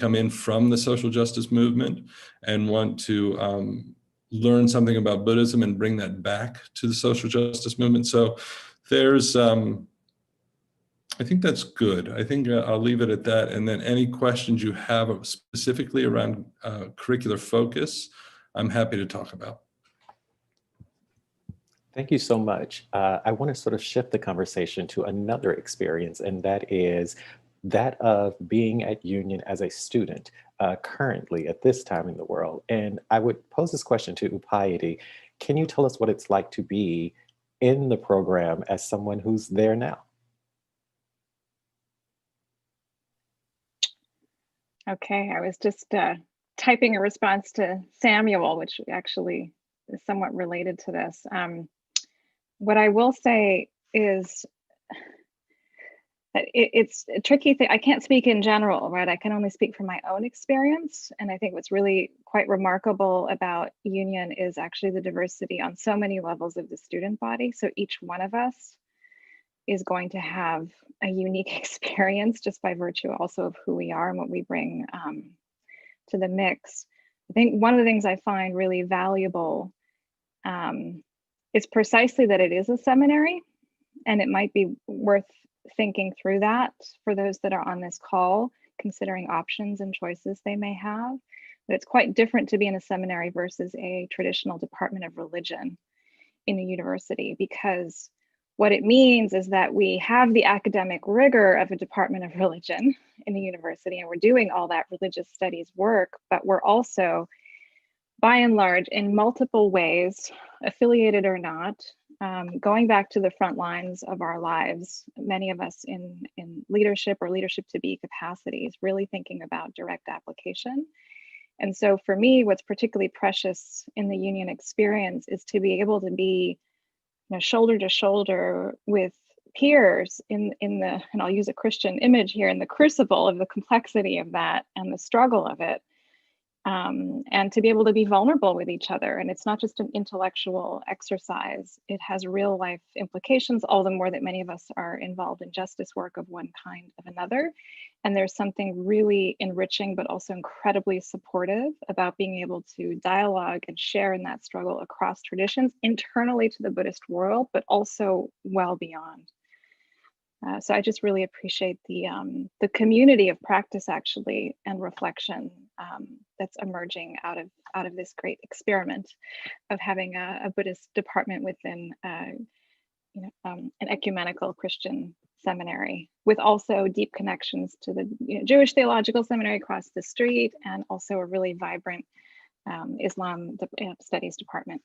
come in from the social justice movement and want to learn something about Buddhism and bring that back to the social justice movement. So there's, I think that's good. I think I'll leave it at that. And then any questions you have specifically around curricular focus, I'm happy to talk about. Thank you so much. I want to sort of shift the conversation to another experience, and that is that of being at Union as a student currently at this time in the world. And I would pose this question to Upayati. Can you tell us what it's like to be in the program as someone who's there now? Okay, I was just typing a response to Samuel, which actually is somewhat related to this. What I will say is that it's a tricky thing. I can't speak in general, right? I can only speak from my own experience. And I think what's really quite remarkable about Union is actually the diversity on so many levels of the student body. So each one of us is going to have a unique experience just by virtue also of who we are and what we bring to the mix. I think one of the things I find really valuable is precisely that it is a seminary, and it might be worth thinking through that for those that are on this call, considering options and choices they may have. But it's quite different to be in a seminary versus a traditional department of religion in a university, because what it means is that we have the academic rigor of a department of religion in the university, and we're doing all that religious studies work, but we're also, by and large, in multiple ways, affiliated or not, going back to the front lines of our lives, many of us in leadership or leadership to be capacities, really thinking about direct application. And so for me, what's particularly precious in the Union experience is to be able to be, shoulder to shoulder with peers in the, and I'll use a Christian image here, in the crucible of the complexity of that and the struggle of it. And to be able to be vulnerable with each other. And it's not just an intellectual exercise, it has real life implications, all the more that many of us are involved in justice work of one kind of another. And there's something really enriching, but also incredibly supportive about being able to dialogue and share in that struggle across traditions, internally to the Buddhist world, but also well beyond. So I just really appreciate the community of practice, actually, and reflection that's emerging out of this great experiment of having a Buddhist department within an ecumenical Christian seminary, with also deep connections to the Jewish Theological Seminary across the street, and also a really vibrant Islam studies department,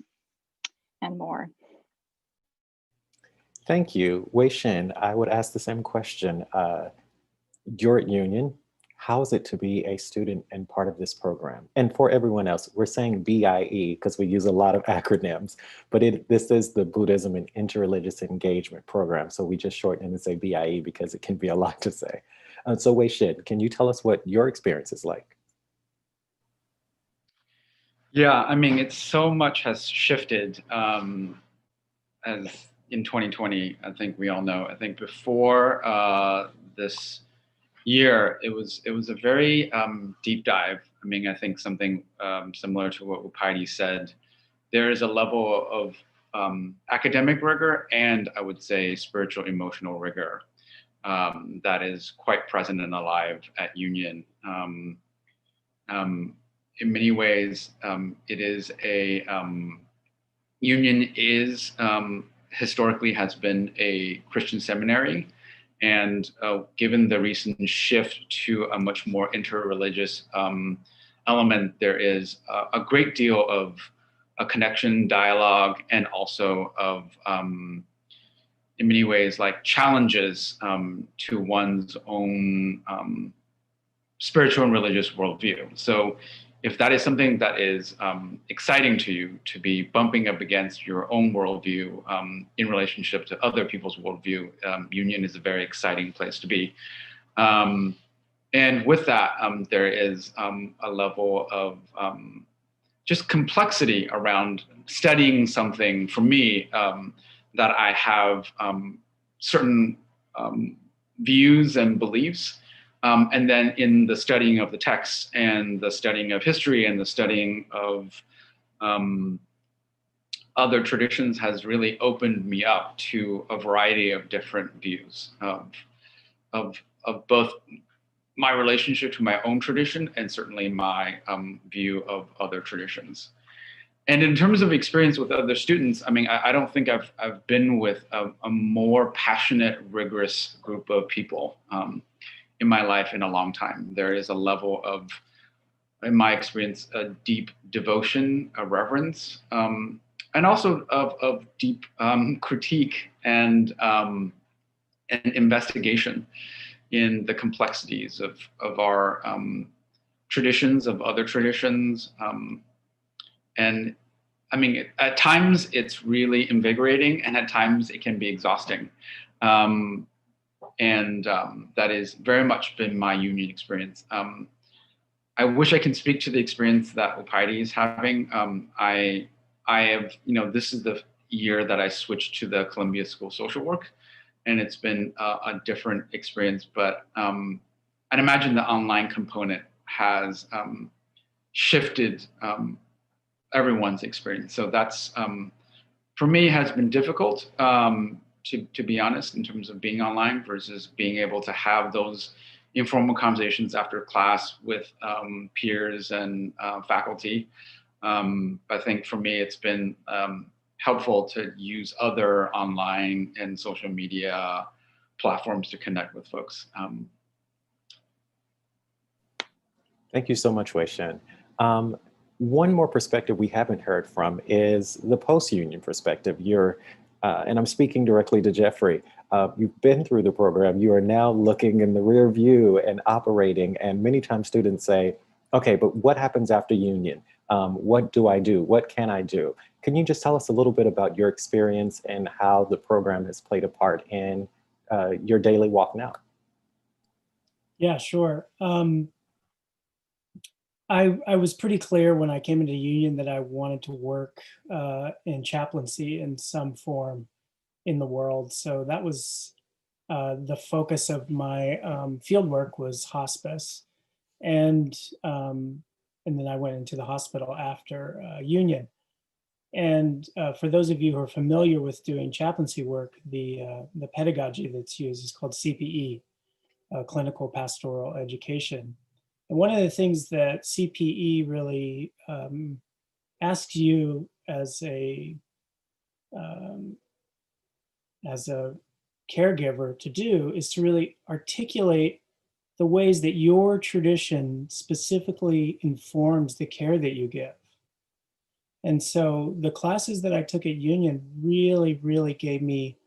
and more. Thank you. Wei Shin, I would ask the same question. You're at Union. How is it to be a student and part of this program? And for everyone else, we're saying BIE because we use a lot of acronyms, but this is the Buddhism and Interreligious Engagement Program. So we just shorten it and say BIE because it can be a lot to say. So Wei Shin, can you tell us what your experience is like? Yeah, I mean, it's so much has shifted as in 2020, I think we all know. I think before this year, it was a very deep dive. I mean, I think something similar to what Upayati said. There is a level of academic rigor and, I would say, spiritual emotional rigor that is quite present and alive at Union. In many ways, it is a Union is historically has been a Christian seminary, and given the recent shift to a much more interreligious element, there is a great deal of a connection, dialogue, and also of, in many ways, like challenges to one's own spiritual and religious worldview. So if that is something that is exciting to you, to be bumping up against your own worldview in relationship to other people's worldview, Union is a very exciting place to be. And with that, there is a level of just complexity around studying something, for me, that I have certain views and beliefs And then in the studying of the texts and the studying of history and the studying of other traditions has really opened me up to a variety of different views of both my relationship to my own tradition and certainly my view of other traditions. And in terms of experience with other students, I mean, I don't think I've been with a more passionate, rigorous group of people in my life in a long time. There is a level of, in my experience, a deep devotion, a reverence, and also of deep critique and investigation in the complexities of our traditions, of other traditions. And I mean, at times it's really invigorating, and at times it can be exhausting. And that has very much been my union experience. I wish I can speak to the experience that Upaidi is having. I have, this is the year that I switched to the Columbia School of Social Work, and it's been a different experience, but I'd imagine the online component has shifted everyone's experience. So that's, for me, has been difficult, to be honest, in terms of being online versus being able to have those informal conversations after class with peers and faculty. I think for me, it's been helpful to use other online and social media platforms to connect with folks. Thank you so much, Wei Shen. One more perspective we haven't heard from is the post-union perspective. And I'm speaking directly to Jeffrey. You've been through the program. You are now looking in the rear view and operating. And many times students say, okay, but what happens after union? What do I do? What can I do? Can you just tell us a little bit about your experience and how the program has played a part in your daily walk now? Yeah, sure. I was pretty clear when I came into union that I wanted to work in chaplaincy in some form in the world. So that was the focus of my field work was hospice. And then I went into the hospital after union. And for those of you who are familiar with doing chaplaincy work, the pedagogy that's used is called CPE, Clinical Pastoral Education. And one of the things that CPE really asks you as a caregiver to do is to really articulate the ways that your tradition specifically informs the care that you give. And so the classes that I took at Union really, really gave me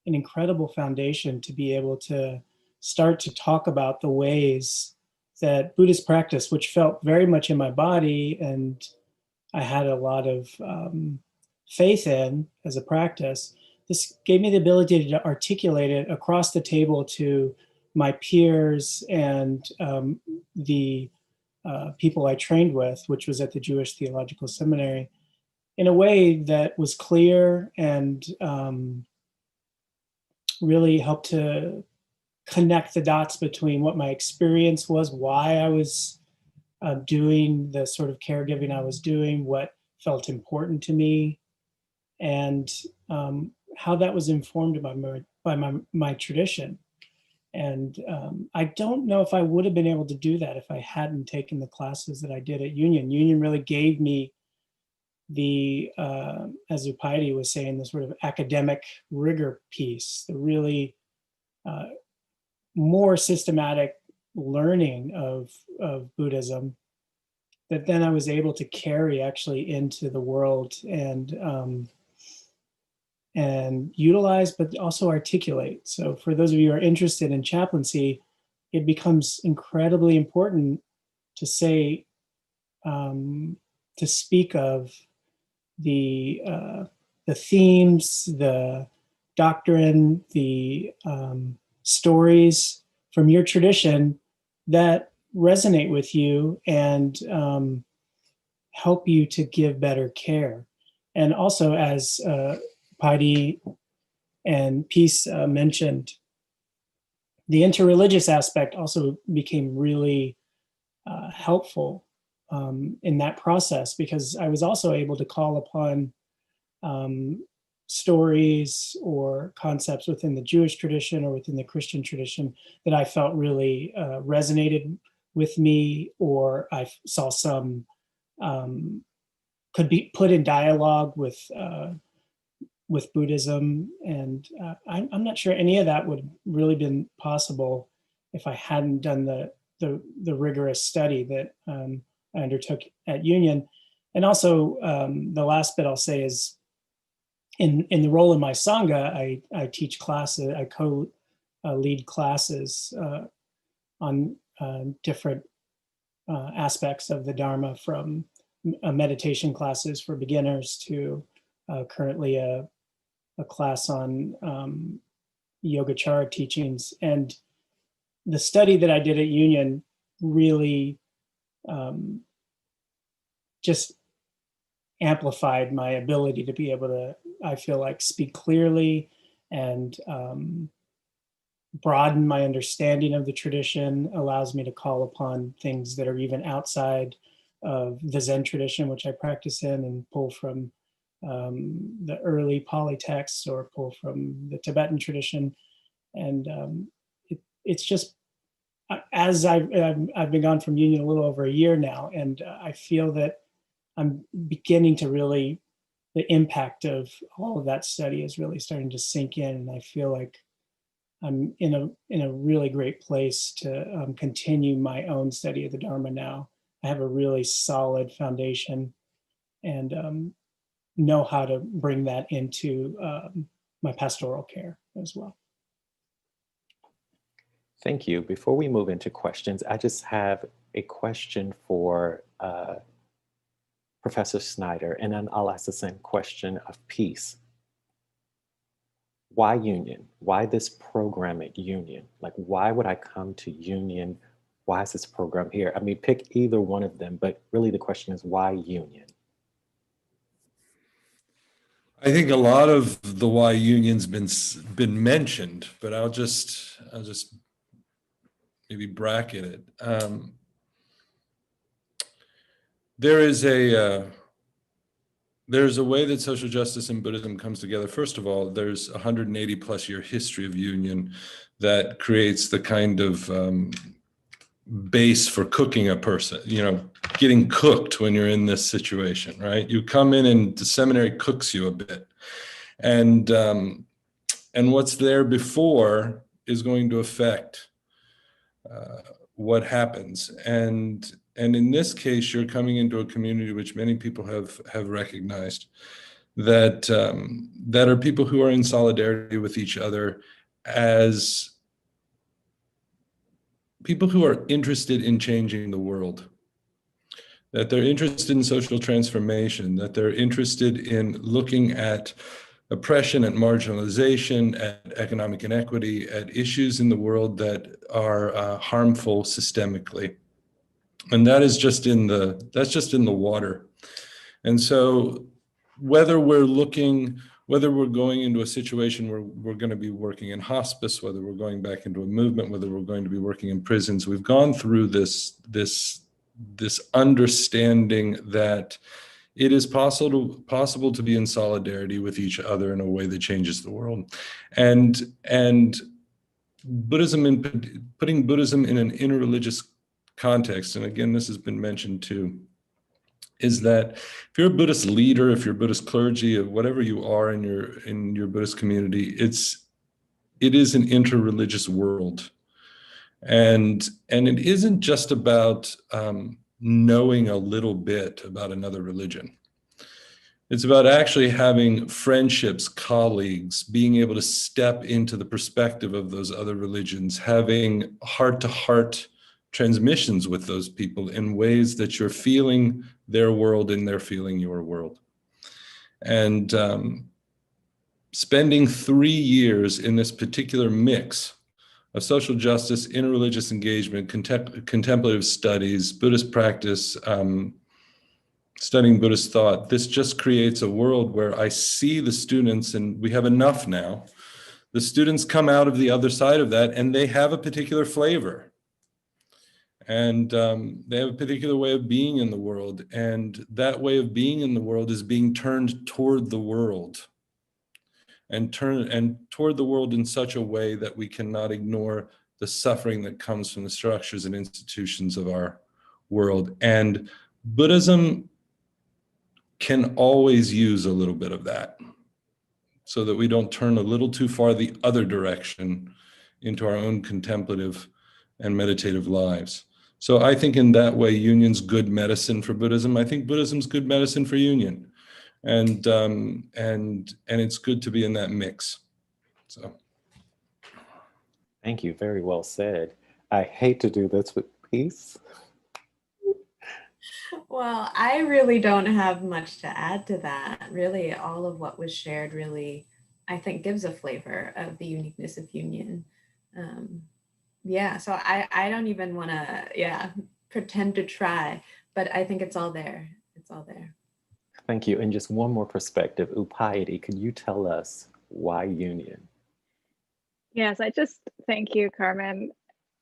an incredible foundation to be able to start to talk about the ways that Buddhist practice, which felt very much in my body and I had a lot of faith in as a practice, this gave me the ability to articulate it across the table to my peers and the people I trained with, which was at the Jewish Theological Seminary, in a way that was clear and really helped to connect the dots between what my experience was, why I was doing the sort of caregiving I was doing, what felt important to me, and how that was informed by my tradition. And I don't know if I would have been able to do that if I hadn't taken the classes that I did at Union. Union really gave me the, as Upaidi was saying, the sort of academic rigor piece, the really more systematic learning of Buddhism that then I was able to carry actually into the world and utilize, but also articulate. So for those of you who are interested in chaplaincy, it becomes incredibly important to say, to speak of the themes, the doctrine, the stories from your tradition that resonate with you and help you to give better care. And also, as Paidi and Peace mentioned, the interreligious aspect also became really helpful in that process, because I was also able to call upon stories or concepts within the Jewish tradition or within the Christian tradition that I felt really resonated with me, or I saw some could be put in dialogue with Buddhism. And I'm not sure any of that would really been possible if I hadn't done the rigorous study that I undertook at Union. And also the last bit I'll say is in the role in my Sangha, I teach classes, I co-lead classes on different aspects of the Dharma, from meditation classes for beginners to currently a class on Yogacara teachings. And the study that I did at Union really just amplified my ability to be able to, I feel like, speak clearly and broaden my understanding of the tradition, allows me to call upon things that are even outside of the Zen tradition, which I practice in, and pull from the early Pali texts or pull from the Tibetan tradition. And it's just, as I've been gone from Union a little over a year now, and I feel that I'm beginning to really, the impact of all of that study is really starting to sink in, and I feel like I'm in a really great place to continue my own study of the Dharma now. I have a really solid foundation and know how to bring that into my pastoral care as well. Thank you. Before we move into questions, I just have a question for Professor Snyder, and then I'll ask the same question of peace. Why Union? Why this program at Union? Like, why would I come to Union? Why is this program here? I mean, pick either one of them, but really the question is, why Union? I think a lot of the why Union's been mentioned, but I'll just maybe bracket it. There's a way that social justice and Buddhism comes together. First of all, there's 180 plus year history of Union that creates the kind of base for cooking a person, getting cooked when you're in this situation, right? You come in and the seminary cooks you a bit. And what's there before is going to affect what happens. And in this case, you're coming into a community which many people have recognized that are people who are in solidarity with each other as people who are interested in changing the world, that they're interested in social transformation, that they're interested in looking at oppression and marginalization, at economic inequity, at issues in the world that are harmful systemically. And that is just in the water. And so whether we're going into a situation where we're going to be working in hospice, whether we're going back into a movement, whether we're going to be working in prisons, we've gone through this understanding that it is possible to be in solidarity with each other in a way that changes the world. And Buddhism, putting Buddhism in an interreligious context, and again, this has been mentioned too, is that if you're a Buddhist leader, if you're Buddhist clergy, or whatever you are in your Buddhist community, it is an interreligious world. And it isn't just about knowing a little bit about another religion. It's about actually having friendships, colleagues, being able to step into the perspective of those other religions, having heart-to-heart transmissions with those people in ways that you're feeling their world and they're feeling your world. And spending 3 years in this particular mix of social justice, interreligious engagement, contemplative studies, Buddhist practice, studying Buddhist thought, this just creates a world where I see the students, and we have enough now the students come out of the other side of that and they have a particular flavor. And they have a particular way of being in the world. And that way of being in the world is being turned toward the world. And toward the world in such a way that we cannot ignore the suffering that comes from the structures and institutions of our world. And Buddhism can always use a little bit of that, so that we don't turn a little too far the other direction into our own contemplative and meditative lives. So I think in that way, union's good medicine for Buddhism. I think Buddhism's good medicine for union. And it's good to be in that mix. So. Thank you, very well said. I hate to do this with peace. Well, I really don't have much to add to that. Really, all of what was shared really, I think, gives a flavor of the uniqueness of union. Yeah, so I don't even want to, pretend to try, but I think it's all there. It's all there. Thank you. And just one more perspective, Upayati, can you tell us why union? Yes, thank you, Carmen.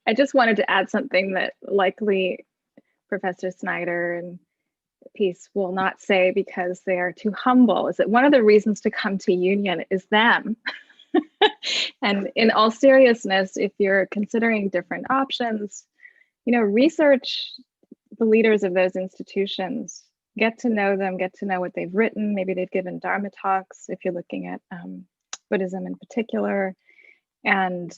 I just wanted to add something that likely Professor Snyder and Peace will not say because they are too humble, is that one of the reasons to come to union is them. And in all seriousness, if you're considering different options, research the leaders of those institutions, get to know them, get to know what they've written. Maybe they've given Dharma talks, if you're looking at Buddhism in particular. And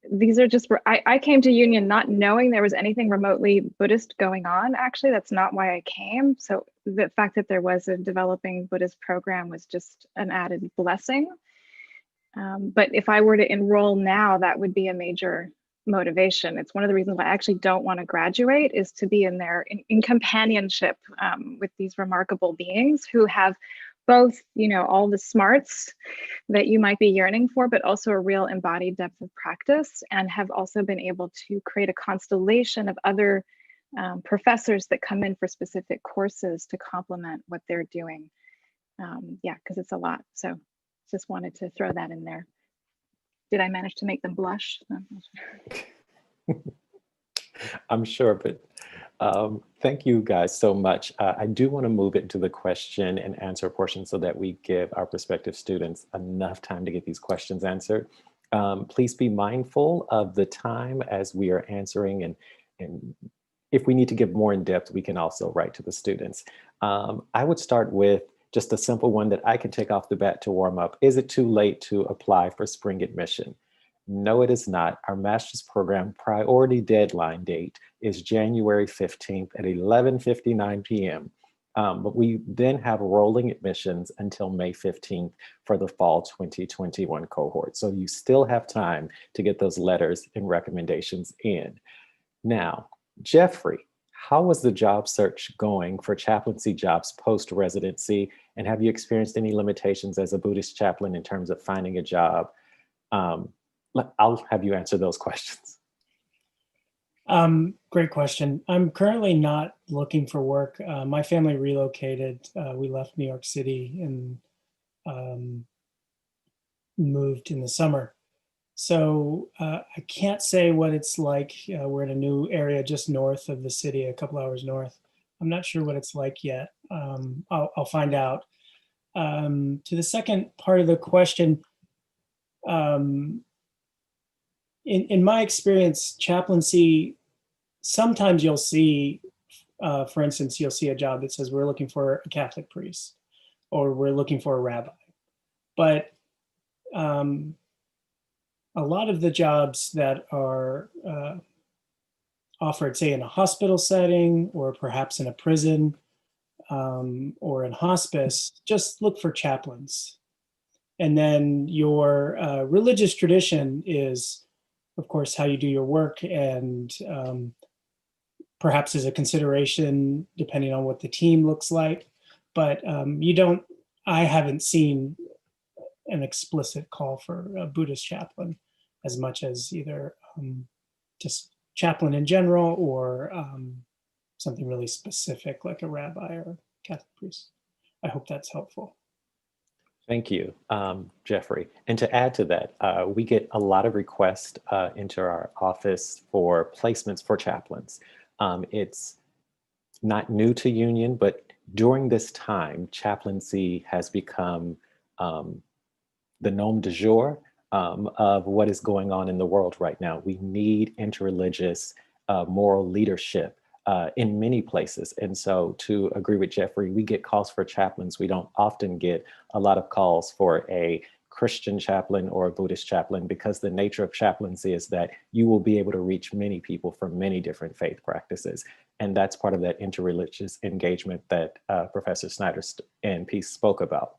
these are just, I came to union not knowing there was anything remotely Buddhist going on. Actually, that's not why I came. So the fact that there was a developing Buddhist program was just an added blessing. But if I were to enroll now, that would be a major motivation. It's one of the reasons why I actually don't want to graduate, is to be in there in companionship with these remarkable beings who have both, all the smarts that you might be yearning for, but also a real embodied depth of practice, and have also been able to create a constellation of other professors that come in for specific courses to complement what they're doing. Because it's a lot. So just wanted to throw that in there. Did I manage to make them blush? I'm sure, but thank you guys so much. I do want to move into the question and answer portion so that we give our prospective students enough time to get these questions answered. Please be mindful of the time as we are answering, and if we need to give more in depth, we can also write to the students. I would start with just a simple one that I can take off the bat to warm up. Is it too late to apply for spring admission? No, it is not. Our master's program priority deadline date is January 15th at 11:59 p.m. But we then have rolling admissions until May 15th for the fall 2021 cohort. So you still have time to get those letters and recommendations in. Now, Jeffrey, how was the job search going for chaplaincy jobs post-residency? And have you experienced any limitations as a Buddhist chaplain in terms of finding a job? I'll have you answer those questions. Great question. I'm currently not looking for work. My family relocated. We left New York City and moved in the summer. So I can't say what it's like. We're in a new area just north of the city, a couple hours north. I'm not sure what it's like yet. I'll find out. To the second part of the question, in my experience, chaplaincy, sometimes you'll see, for instance, you'll see a job that says we're looking for a Catholic priest or we're looking for a rabbi. But a lot of the jobs that are offered, say in a hospital setting or perhaps in a prison or in hospice, just look for chaplains. And then your religious tradition is, of course, how you do your work, and perhaps as a consideration depending on what the team looks like. But I haven't seen an explicit call for a Buddhist chaplain as much as either just chaplain in general or something really specific like a rabbi or a Catholic priest. I hope that's helpful. Thank you, Jeffrey. And to add to that, we get a lot of requests into our office for placements for chaplains. It's not new to Union, but during this time, chaplaincy has become the nom du jour of what is going on in the world right now. We need interreligious moral leadership in many places. And so to agree with Jeffrey, we get calls for chaplains. We don't often get a lot of calls for a Christian chaplain or a Buddhist chaplain, because the nature of chaplaincy is that you will be able to reach many people from many different faith practices. And that's part of that interreligious engagement that Professor Snyder and Peace spoke about.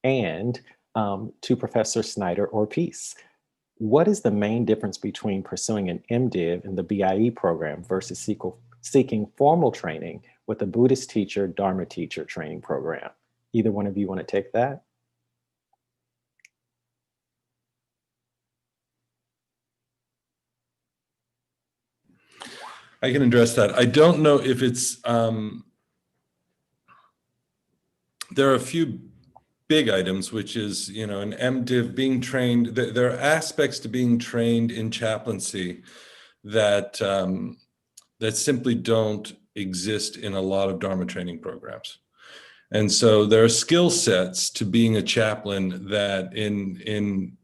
And to Professor Snyder or Peace, what is the main difference between pursuing an Mdiv in the BIE program versus seeking formal training with a Buddhist teacher, Dharma teacher training program? Either one of you want to take that? I can address that. I don't know if it's, there are a few big items, which is, you know, an MDiv being trained. There are aspects to being trained in chaplaincy that that simply don't exist in a lot of Dharma training programs. And so there are skill sets to being a chaplain that in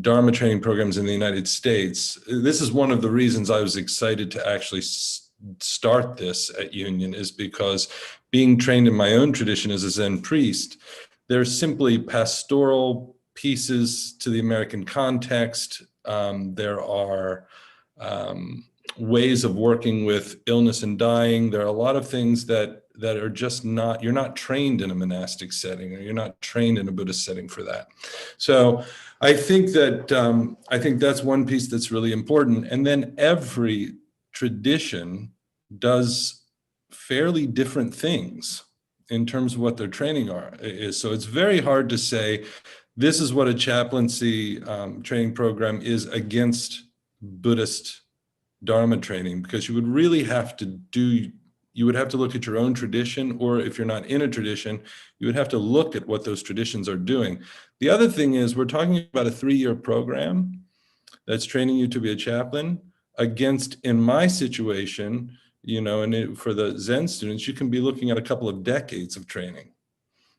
Dharma training programs in the United States, this is one of the reasons I was excited to actually start this at Union, is because being trained in my own tradition as a Zen priest, there's simply pastoral pieces to the American context. There are ways of working with illness and dying. There are a lot of things that are just not, you're not trained in a monastic setting, or you're not trained in a Buddhist setting for that. So I think that, I think that's one piece that's really important. And then every tradition does fairly different things in terms of what their training is. So it's very hard to say, this is what a chaplaincy training program is against Buddhist Dharma training, because you would really have to you would have to look at your own tradition, or if you're not in a tradition, you would have to look at what those traditions are doing. The other thing is, we're talking about a 3-year program that's training you to be a chaplain against, in my situation, you know, and for the Zen students, you can be looking at a couple of decades of training.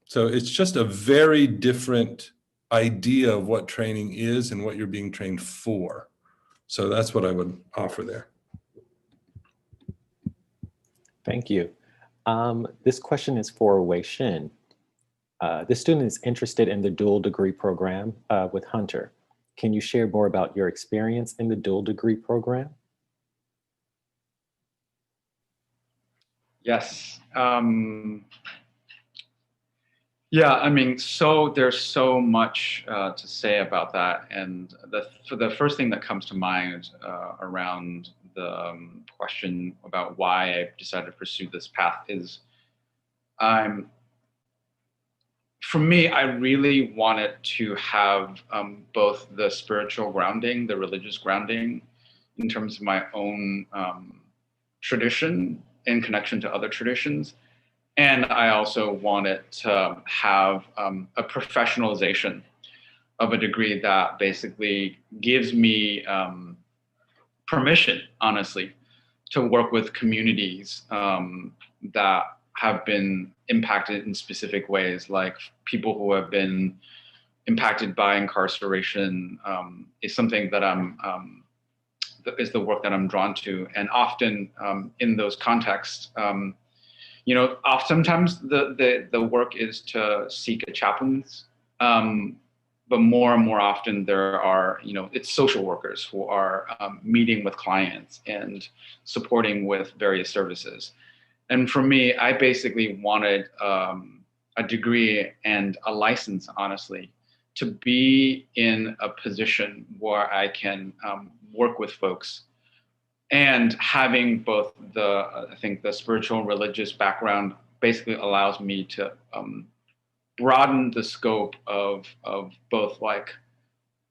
So it's just a very different idea of what training is and what you're being trained for. So that's what I would offer there. Thank you. This question is for Wei Shin. This student is interested in the dual degree program with Hunter. Can you share more about your experience in the dual degree program? Yes. Yeah, I mean, so there's so much to say about that. And the first thing that comes to mind around the question about why I decided to pursue this path is, for me, I really wanted to have both the spiritual grounding, the religious grounding, in terms of my own tradition in connection to other traditions. And I also wanted to have a professionalization of a degree that basically gives me permission, honestly, to work with communities that have been impacted in specific ways, like people who have been impacted by incarceration is something that is the work that I'm drawn to. And often in those contexts, you know, oftentimes the work is to seek a chaplains, but more and more often there are, you know, it's social workers who are meeting with clients and supporting with various services. And for me, I basically wanted a degree and a license, honestly, to be in a position where I can work with folks. And having both I think the spiritual and religious background basically allows me to broaden the scope of both like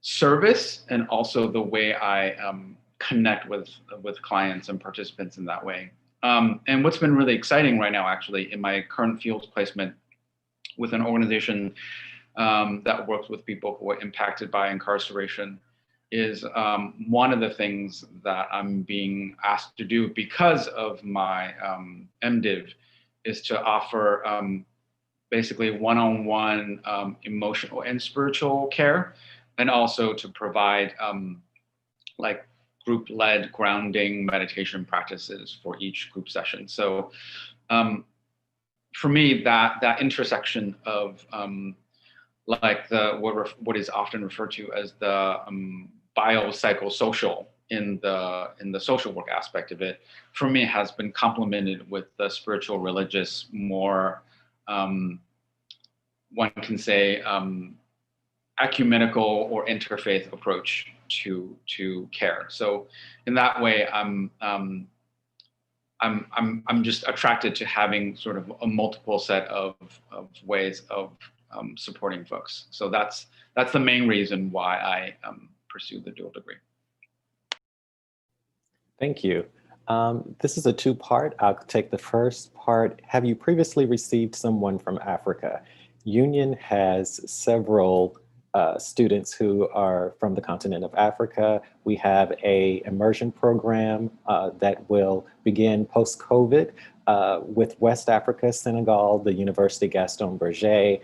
service and also the way I connect with clients and participants in that way. And what's been really exciting right now, actually, in my current field placement with an organization that works with people who are impacted by incarceration is one of the things that I'm being asked to do because of my Mdiv, is to offer basically one-on-one emotional and spiritual care, and also to provide like group-led grounding meditation practices for each group session. So for me, that intersection of like what is often referred to as the biopsychosocial in the social work aspect of it, for me has been complemented with the spiritual religious, more one can say ecumenical or interfaith approach to care. So in that way, I'm just attracted to having sort of a multiple set of ways of supporting folks. So that's the main reason why I pursue the dual degree. Thank you. This is a two-part. I'll take the first part. Have you previously received someone from Africa? Union has several students who are from the continent of Africa. We have an immersion program that will begin post-COVID with West Africa, Senegal, the University Gaston Berger.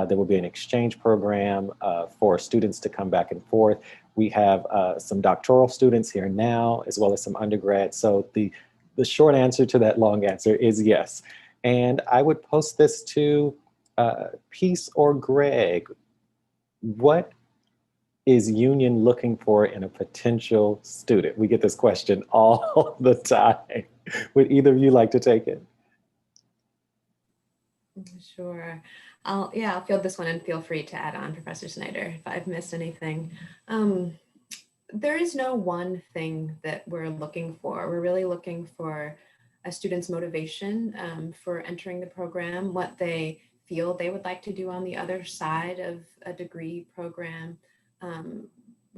There will be an exchange program for students to come back and forth. We have some doctoral students here now, as well as some undergrads. So the short answer to that long answer is yes. And I would post this to Peace or Greg. What is Union looking for in a potential student? We get this question all the time. Would either of you like to take it? Sure. I'll field this one and feel free to add on, Professor Snyder, if I've missed anything. There is no one thing that we're looking for. We're really looking for a student's motivation for entering the program, what they feel they would like to do on the other side of a degree program,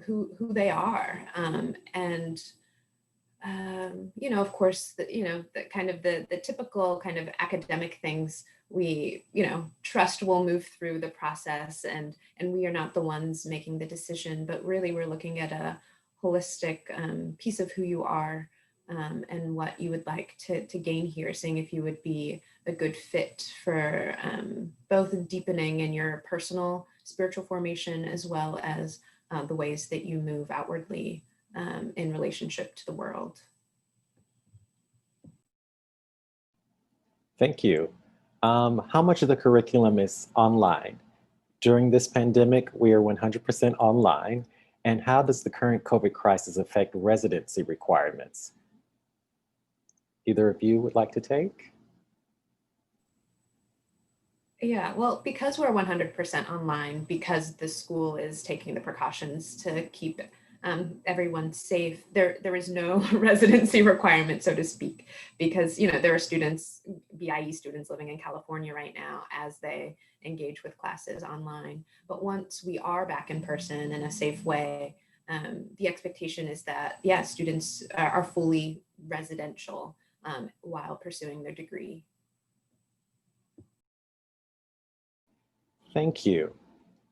who they are, and of course, the kind of the typical kind of academic things we trust will move through the process, and we are not the ones making the decision, but really we're looking at a holistic piece of who you are and what you would like to gain here, seeing if you would be a good fit for both deepening in your personal spiritual formation as well as the ways that you move outwardly in relationship to the world. Thank you. How much of the curriculum is online? During this pandemic, we are 100% online. And how does the current COVID crisis affect residency requirements? Either of you would like to take? Yeah, well, because we're 100% online, because the school is taking the precautions to keep everyone safe, there is no residency requirement, so to speak, because there are students, BIE students living in California right now as they engage with classes online. But once we are back in person in a safe way, the expectation is that, yeah, students are fully residential while pursuing their degree. Thank you.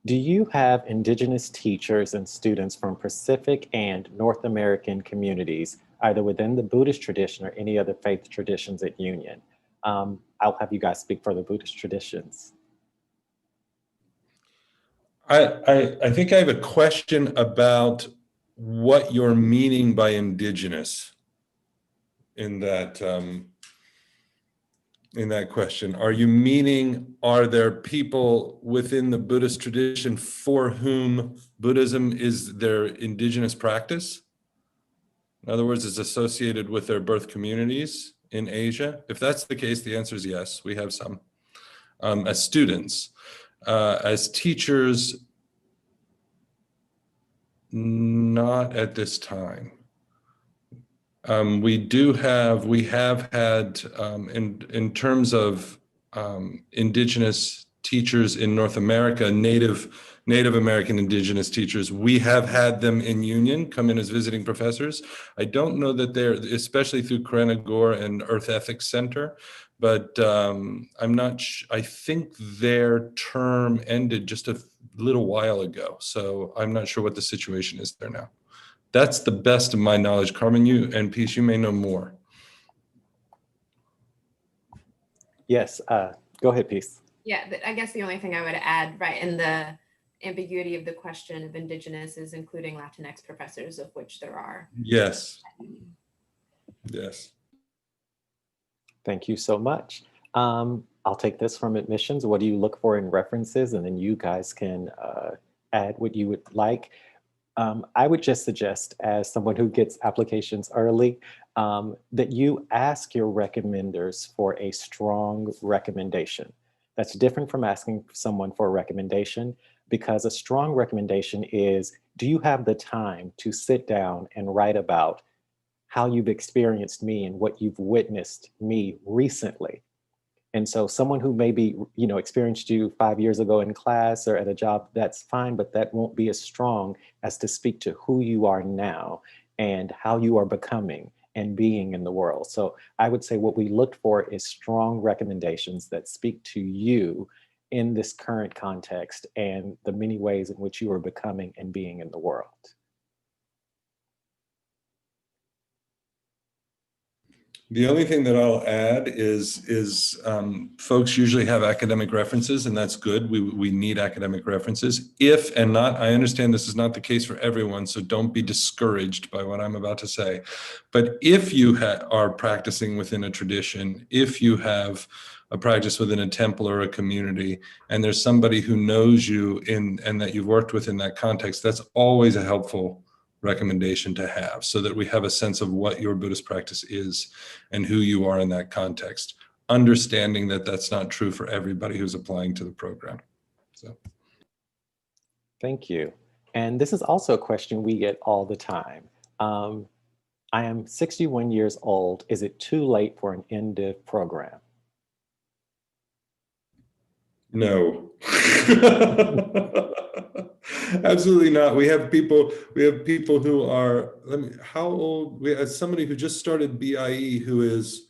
Do you have Indigenous teachers and students from Pacific and North American communities, either within the Buddhist tradition or any other faith traditions at Union? I'll have you guys speak for the Buddhist traditions. I think I have a question about what you're meaning by Indigenous in that question. Are you meaning, are there people within the Buddhist tradition for whom Buddhism is their indigenous practice? In other words, it's associated with their birth communities in Asia? If that's the case, the answer is yes, we have some. As students, as teachers, not at this time. We have had, in terms of Indigenous teachers in North America, Native American Indigenous teachers, we have had them in Union come in as visiting professors. I don't know that they're, especially through Karanagore and Earth Ethics Center, but I'm not, I think their term ended just little while ago. So I'm not sure what the situation is there now. That's the best of my knowledge. Carmen, you and Peace, you may know more. Yes, go ahead, Peace. Yeah, I guess the only thing I would add, right, in the ambiguity of the question of Indigenous is including Latinx professors, of which there are. Yes. Yes. Thank you so much. I'll take this from admissions. What do you look for in references? And then you guys can add what you would like. I would just suggest, as someone who gets applications early, that you ask your recommenders for a strong recommendation. That's different from asking someone for a recommendation, because a strong recommendation is, do you have the time to sit down and write about how you've experienced me and what you've witnessed me recently? And so someone who maybe, experienced you 5 years ago in class or at a job, that's fine, but that won't be as strong as to speak to who you are now and how you are becoming and being in the world. So I would say what we look for is strong recommendations that speak to you in this current context and the many ways in which you are becoming and being in the world. The only thing that I'll add is folks usually have academic references, and that's good. We need academic references. If and not, I understand this is not the case for everyone, so don't be discouraged by what I'm about to say. But if you are practicing within a tradition, if you have a practice within a temple or a community, and there's somebody who knows you and that you've worked with in that context, that's always a helpful recommendation to have, so that we have a sense of what your Buddhist practice is and who you are in that context, understanding that that's not true for everybody who's applying to the program. So, thank you. And this is also a question we get all the time. I am 61 years old. Is it too late for an Mdiv program? no. Absolutely not. We have people who are, how old? We have somebody who just started BIE who is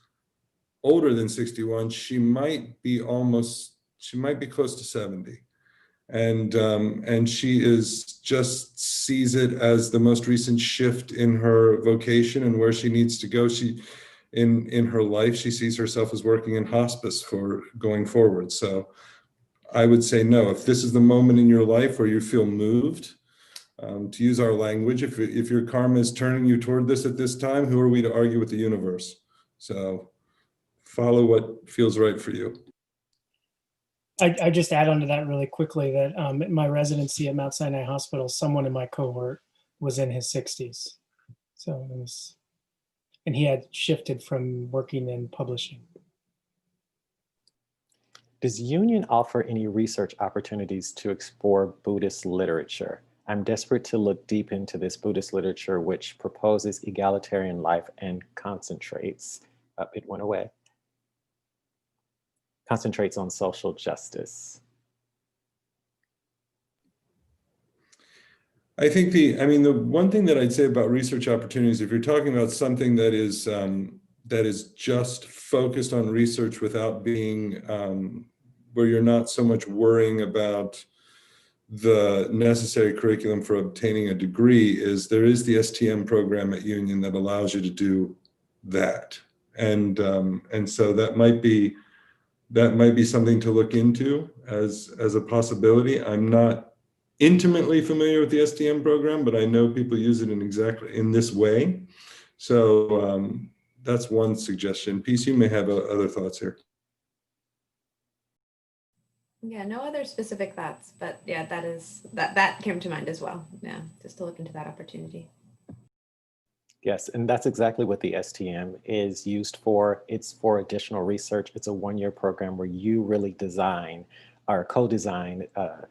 older than 61. She might be close to 70. And she just sees it as the most recent shift in her vocation and where she needs to go. In her life, she sees herself as working in hospice for going forward. So I would say no. If this is the moment in your life where you feel moved, to use our language, if your karma is turning you toward this at this time, who are we to argue with the universe? So follow what feels right for you. I just add on to that really quickly that in my residency at Mount Sinai Hospital, someone in my cohort was in his 60s. So it was, and he had shifted from working in publishing. Does Union offer any research opportunities to explore Buddhist literature? I'm desperate to look deep into this Buddhist literature, which proposes egalitarian life and concentrates, it went away, concentrates on social justice. I think the one thing that I'd say about research opportunities, if you're talking about something that is just focused on research without being, where you're not so much worrying about the necessary curriculum for obtaining a degree, there is the STM program at Union that allows you to do that. And so that might be something to look into as a possibility. I'm not intimately familiar with the STM program, but I know people use it in this way. So that's one suggestion. Peace, you may have other thoughts here. Yeah, no other specific thoughts, but yeah, that came to mind as well. Yeah, just to look into that opportunity. Yes, and that's exactly what the STM is used for. It's for additional research. It's a one-year program where you really design or co-design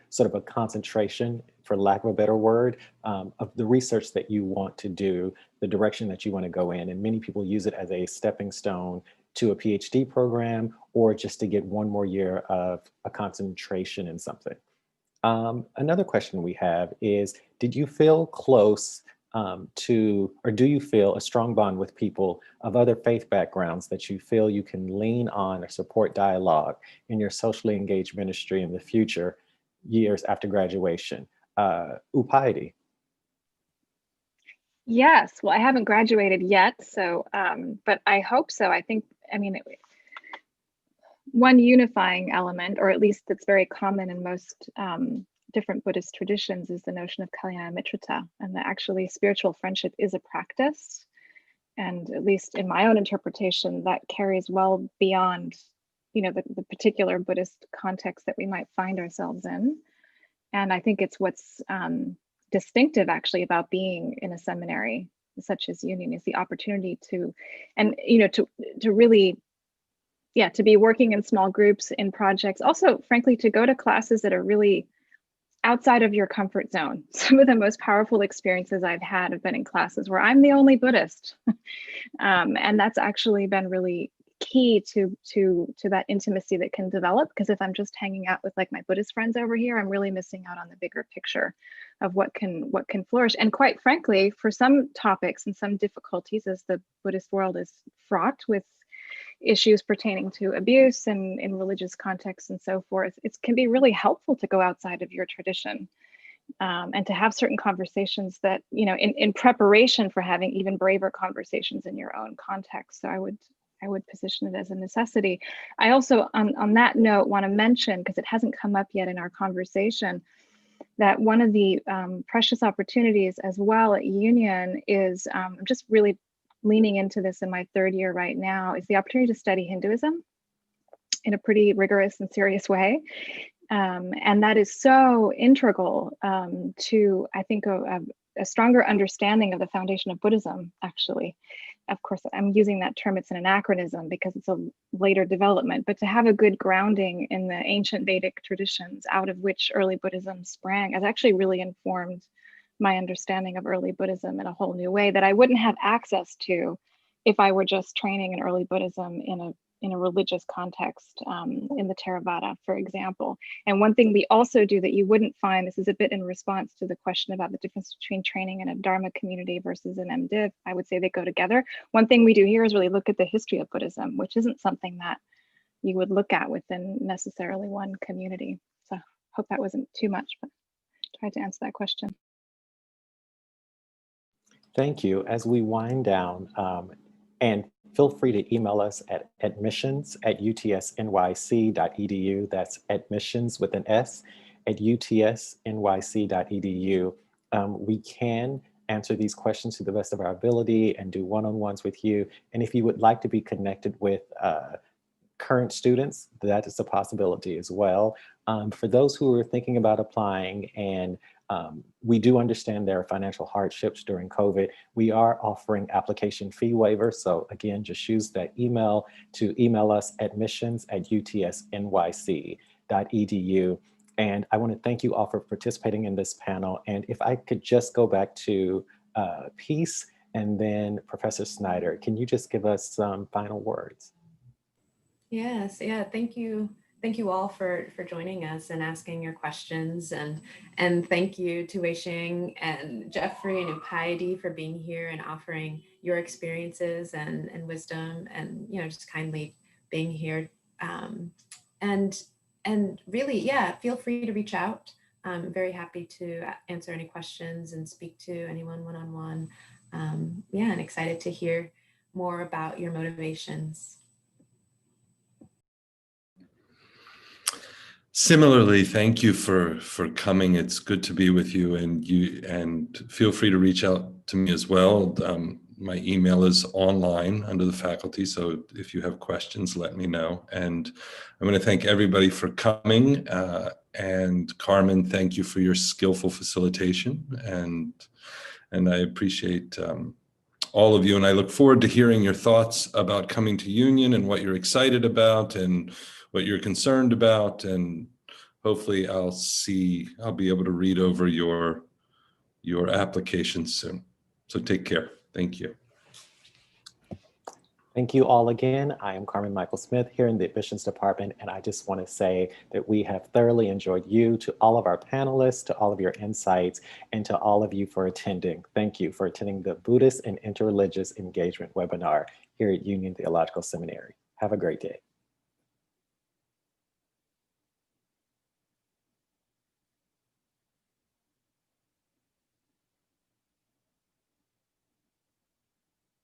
sort of a concentration, for lack of a better word, of the research that you want to do, the direction that you want to go in. And many people use it as a stepping stone to a PhD program, or just to get one more year of a concentration in something. Another question we have is, did you feel close or do you feel a strong bond with people of other faith backgrounds that you feel you can lean on or support dialogue in your socially engaged ministry in the future? years after graduation. Upayati. Yes, well, I haven't graduated yet, so, but I hope so. I think, I mean, one unifying element, or at least that's very common in most different Buddhist traditions, is the notion of Kalyana Mitrata, and that actually spiritual friendship is a practice. And at least in my own interpretation, that carries well beyond, you know, the particular Buddhist context that we might find ourselves in. And I think it's what's distinctive actually about being in a seminary such as Union, is the opportunity to, and you know, to really, yeah, to be working in small groups, in projects, also frankly to go to classes that are really outside of your comfort zone. Some of the most powerful experiences I've had have been in classes where I'm the only Buddhist. And that's actually been really key to that intimacy that can develop, because if I'm just hanging out with like my Buddhist friends over here, I'm really missing out on the bigger picture of what can flourish. And quite frankly, for some topics and some difficulties, as the Buddhist world is fraught with issues pertaining to abuse and in religious contexts and so forth, it can be really helpful to go outside of your tradition and to have certain conversations that, you know, in preparation for having even braver conversations in your own context. So I would position it as a necessity. I also, on that note, want to mention, because it hasn't come up yet in our conversation, that one of the precious opportunities as well at Union is, I'm just really leaning into this in my third year right now, is the opportunity to study Hinduism in a pretty rigorous and serious way. And that is so integral to, I think, a stronger understanding of the foundation of Buddhism, actually. Of course, I'm using that term, it's an anachronism because it's a later development, but to have a good grounding in the ancient Vedic traditions out of which early Buddhism sprang has actually really informed my understanding of early Buddhism in a whole new way that I wouldn't have access to if I were just training in early Buddhism in a religious context, in the Theravada, for example. And one thing we also do that you wouldn't find, this is a bit in response to the question about the difference between training in a Dharma community versus an Mdiv, I would say they go together. One thing we do here is really look at the history of Buddhism, which isn't something that you would look at within necessarily one community. So hope that wasn't too much, but tried to answer that question. Thank you. As we wind down, and feel free to email us at admissions@utsnyc.edu. That's admissions with an S at utsnyc.edu. We can answer these questions to the best of our ability and do one-on-ones with you. And if you would like to be connected with current students, that is a possibility as well. For those who are thinking about applying, and we do understand there are financial hardships during COVID, we are offering application fee waivers. So again, just use that email to email us admissions@utsnyc.edu. And I want to thank you all for participating in this panel. And if I could just go back to Peace and then Professor Snyder, can you just give us some final words? Yes, yeah, thank you. Thank you all for joining us and asking your questions. And thank you to Wei Xing and Jeffrey and Upayati for being here and offering your experiences and wisdom and, you know, just kindly being here. And really, yeah, feel free to reach out. I'm very happy to answer any questions and speak to anyone one-on-one. Yeah, and excited to hear more about your motivations. Similarly, thank you for coming. It's good to be with you, and feel free to reach out to me as well. My email is online under the faculty, so if you have questions, let me know. And I'm going to thank everybody for coming. And Carmen, thank you for your skillful facilitation, and I appreciate all of you. And I look forward to hearing your thoughts about coming to Union and what you're excited about and what you're concerned about, and hopefully I'll be able to read over your application soon. So take care. Thank you. Thank you all again. I am Carmen Michael Smith here in the admissions department, and I just want to say that we have thoroughly enjoyed you, to all of our panelists, to all of your insights, and to all of you for attending. Thank you for attending the Buddhist and Interreligious Engagement webinar here at Union Theological Seminary. Have a great day.